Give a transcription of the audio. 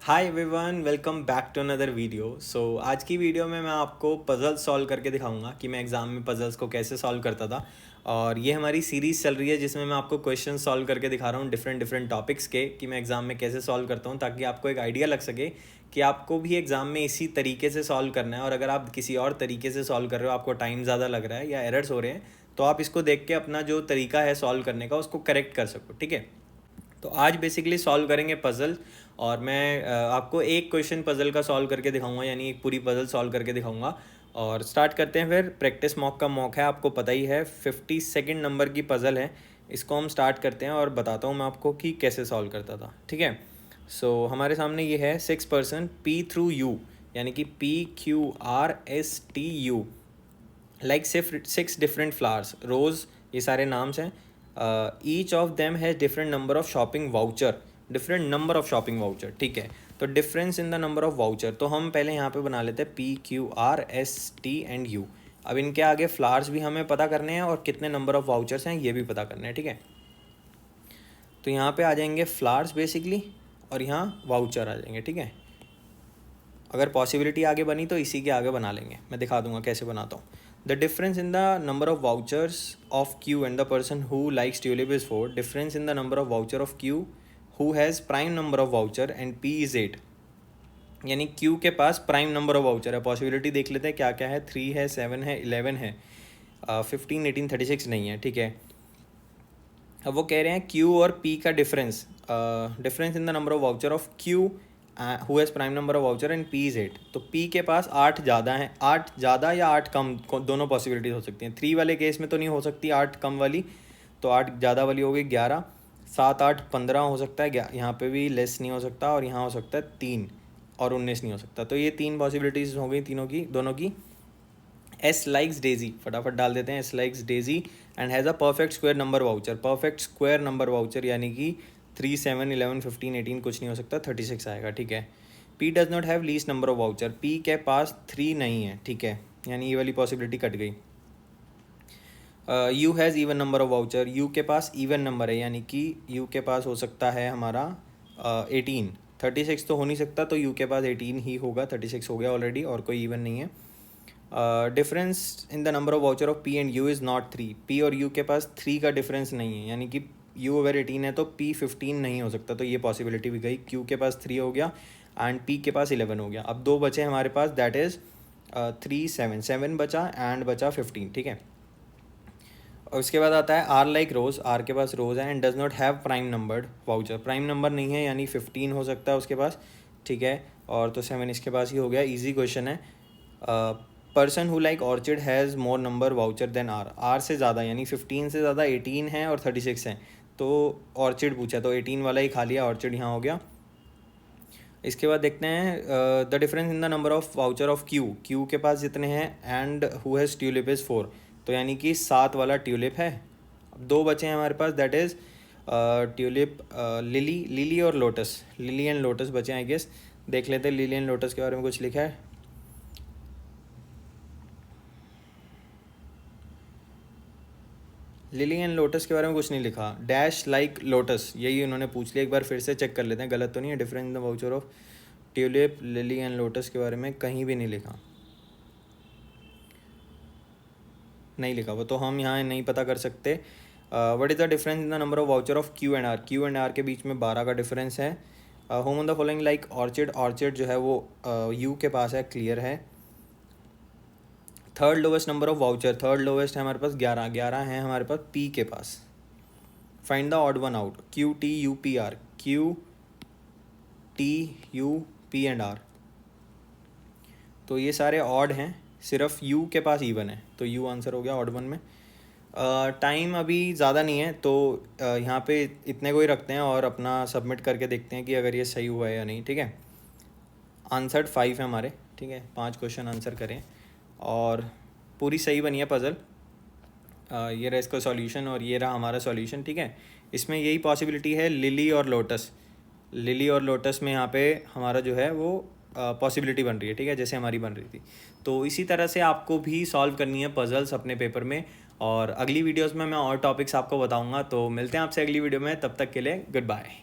Hi everyone, welcome back to another video. आज की video में मैं आपको पज़ल सॉल्व करके दिखाऊंगा कि मैं एग्ज़ाम में पज़ल्स को कैसे सॉल्व करता था। और ये हमारी सीरीज़ चल रही है जिसमें मैं आपको क्वेश्चन सॉल्व करके दिखा रहा हूँ डिफरेंट डिफरेंट टॉपिक्स के, कि मैं एग्ज़ाम में कैसे सॉल्व करता हूँ, ताकि आपको एक आइडिया लग सके कि आपको भी एग्ज़ाम में इसी तरीके से सॉल्व करना है। और अगर आप किसी और तरीके से सॉल्व कर रहे हो, आपको टाइम ज़्यादा लग रहा है या एरर्स हो रहे हैं, तो आप इसको देख के अपना जो तरीका है सॉल्व करने का उसको करेक्ट कर सको। ठीक है, तो आज बेसिकली सॉल्व करेंगे पज़ल। और मैं आपको एक क्वेश्चन पज़ल का सॉल्व करके दिखाऊंगा, यानी एक पूरी पज़ल सॉल्व करके दिखाऊंगा। और स्टार्ट करते हैं। फिर प्रैक्टिस मॉक का मॉक है, आपको पता ही है, 52nd नंबर की पज़ल है। इसको हम स्टार्ट करते हैं और बताता हूँ मैं आपको कि कैसे सॉल्व करता था। ठीक है, हमारे सामने ये है 6% P थ्रू U, यानी कि PQRSTU, like six different flowers, rose, ये सारे नाम्स हैं। Each of them has different number of shopping voucher, different number of shopping voucher. ठीक है, तो difference in the number of voucher, तो हम पहले यहाँ पे बना लेते हैं PQRST एंड U। अब इनके आगे फ्लावर्स भी हमें पता करने हैं और कितने नंबर ऑफ वाउचर्स हैं ये भी पता करने हैं। ठीक है, तो यहाँ पे आ जाएंगे फ्लावर्स बेसिकली, और यहाँ वाउचर आ जाएंगे। ठीक है, अगर पॉसिबिलिटी आगे बनी तो इसी के आगे बना लेंगे, मैं दिखा दूंगा कैसे बनाता हूँ। The difference in the number of vouchers of Q and the person who likes tulip is 4। Difference in the number of voucher of Q who has prime number of voucher and P is 8, यानी Q के पास prime number of voucher है। Possibility देख लेते हैं क्या क्या है, 3 है, 7 है, 11 है, 15, 18, 36 नहीं है। ठीक है, अब वो कह रहे हैं Q और P का difference, difference in the number of voucher of Q who has prime number of voucher and P is 8। तो P के पास 8 ज़्यादा है, 8 ज़्यादा या 8 कम, दोनों पॉसिबिलिटीज हो सकती हैं। 3 वाले केस में तो नहीं हो सकती 8 कम वाली, तो 8 ज़्यादा वाली हो गई 11, 7, 8, 15 हो सकता है, यहाँ पे भी लेस नहीं हो सकता, और यहाँ हो सकता है 3, और 19 नहीं हो सकता। तो ये 3 पॉसिबिलिटीज़ हो गई तीनों की, दोनों की। एस लाइक्स डेजी, फटाफट डाल देते हैं, S likes Daisy and has a perfect square number voucher. Perfect square number voucher यानी कि 3, 7, 11, 15, 18 कुछ नहीं हो सकता, 36 आएगा। ठीक है, P does not have least number of voucher, P के पास 3 नहीं है। ठीक है, यानी ये वाली पॉसिबिलिटी कट गई। You has even number of voucher, you के पास इवन नंबर है, यानी कि यू के पास हो सकता है हमारा 18, 36 तो हो नहीं सकता, तो यू के पास 18 ही होगा, 36 हो गया ऑलरेडी, और कोई इवन नहीं है। Difference in the number of voucher of P and U is not 3, P और U के पास 3 का डिफरेंस नहीं है, यानी कि U अगर 18 है तो P 15 नहीं हो सकता, तो ये पॉसिबिलिटी भी गई। Q के पास 3 हो गया एंड P के पास 11 हो गया। अब 2 बचे हमारे पास, दैट इज़ 3, 7, 7 बचा एंड बचा 15। ठीक है, और उसके बाद आता है R लाइक रोज़, R के पास रोज़ है and does not have prime numbered voucher, prime number नहीं है, यानी 15 हो सकता है उसके पास। ठीक है, और तो 7 इसके पास ही हो गया, ईजी क्वेश्चन है। Person who like orchid has more number voucher than R, R से ज़्यादा, यानी 15 से ज़्यादा 18 है और 36 है, तो ऑर्चिड पूछा तो 18 वाला ही खा लिया, ऑर्चिड यहाँ हो गया। इसके बाद देखते हैं the difference in the number of voucher of Q, Q के पास जितने हैं and who has tulip is 4, तो यानी कि 7 वाला ट्यूलिप है। अब 2 बचे हैं हमारे पास, that is tulip, lily, lily और लोटस, लिली एंड लोटस बचे हैं आई गेस। देख लेते हैं लिली एंड लोटस के बारे में कुछ लिखा है। लिली एंड लोटस के बारे में कुछ नहीं लिखा, डैश लाइक लोटस, यही उन्होंने पूछ लिया। एक बार फिर से चेक कर लेते हैं, गलत तो नहीं है। Difference in the voucher of tulip, lily and lotus के बारे में कहीं भी नहीं लिखा, नहीं लिखा वो, तो हम यहाँ नहीं पता कर सकते। What is the difference in the number of voucher of Q and R, Q and R के बीच में 12 का डिफरेंस है। Home on the following like orchid, orchid जो है वो यू के पास है, क्लियर है। Third lowest number of voucher, third lowest है हमारे पास 11, 11 है हमारे पास पी के पास। Find the odd one out, Q T U P R, Q T U P and R, तो ये सारे ऑड हैं, सिर्फ यू के पास इवन है, तो यू आंसर हो गया ऑड वन में। टाइम अभी ज़्यादा नहीं है, तो यहाँ पे इतने को ही रखते हैं और अपना सबमिट करके देखते हैं कि अगर ये सही हुआ है या नहीं। ठीक है, आंसर्ड 5 है हमारे। ठीक है, 5 क्वेश्चन आंसर करें और पूरी सही बनी है पज़ल। ये रहा इसका सॉल्यूशन और ये रहा हमारा सॉल्यूशन। ठीक है, इसमें यही पॉसिबिलिटी है, लिली और लोटस, लिली और लोटस में यहाँ पे हमारा जो है वो पॉसिबिलिटी बन रही है। ठीक है, जैसे हमारी बन रही थी। तो इसी तरह से आपको भी सॉल्व करनी है पज़ल्स अपने पेपर में, और अगली वीडियोस में मैं और टॉपिक्स आपको बताऊंगा। तो मिलते हैं आपसे अगली वीडियो में, तब तक के लिए गुड बाय।